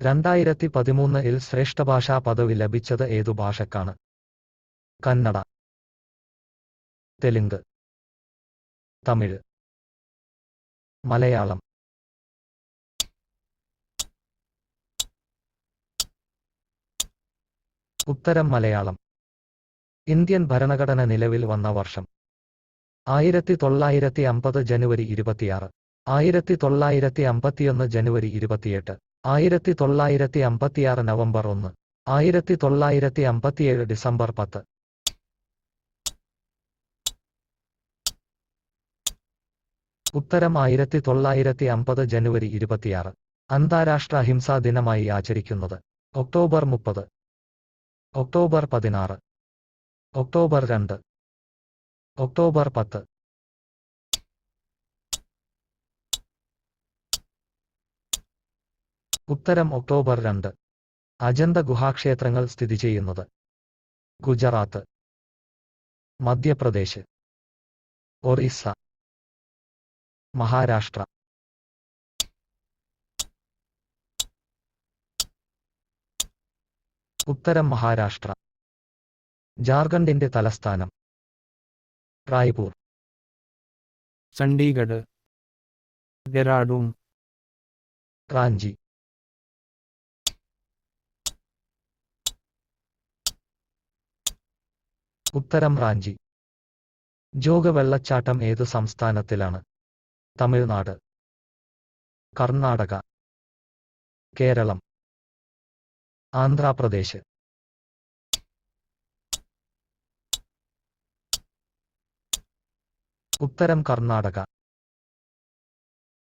2013-ൽ ശ്രേഷ്ഠഭാഷാ പദവി ലഭിച്ചത് ഏതു ഭാഷക്കാണ്? കന്നഡ, തെലുങ്ക്, തമിഴ്, മലയാളം. ഉത്തരം മലയാളം. ഇന്ത്യൻ ഭരണഘടന നിലവിൽ വന്ന വർഷം? 1950 ജനുവരി 26, 1951 ജനുവരി 28, 1956 നവംബർ 1, 1957 ഡിസംബർ 10. ഉത്തരം 1950 ജനുവരി 26. അന്താരാഷ്ട്ര അഹിംസാ ദിനമായി ആചരിക്കുന്നത്? October 30, October 16, October 2, October 10. ഉത്തരം ഒക്ടോബർ 2. അജന്ത ഗുഹാക്ഷേത്രങ്ങൾ സ്ഥിതി ചെയ്യുന്നത്? ഗുജറാത്ത്, മധ്യപ്രദേശ്, ഒറീസ്സ, മഹാരാഷ്ട്ര. ഉത്തരം മഹാരാഷ്ട്ര. ജാർഖണ്ഡിന്റെ തലസ്ഥാനം? റായ്പൂർ, ചണ്ഡീഗഡ്, ഡെറാഡൂൺ, റാഞ്ചി. ഉത്തരം റാഞ്ചി. ജോഗ വെള്ളച്ചാട്ടം ഏതു സംസ്ഥാനത്തിലാണ്? തമിഴ്നാട്, കർണാടക, കേരളം, ആന്ധ്രാപ്രദേശ്. ഉത്തരം കർണാടക.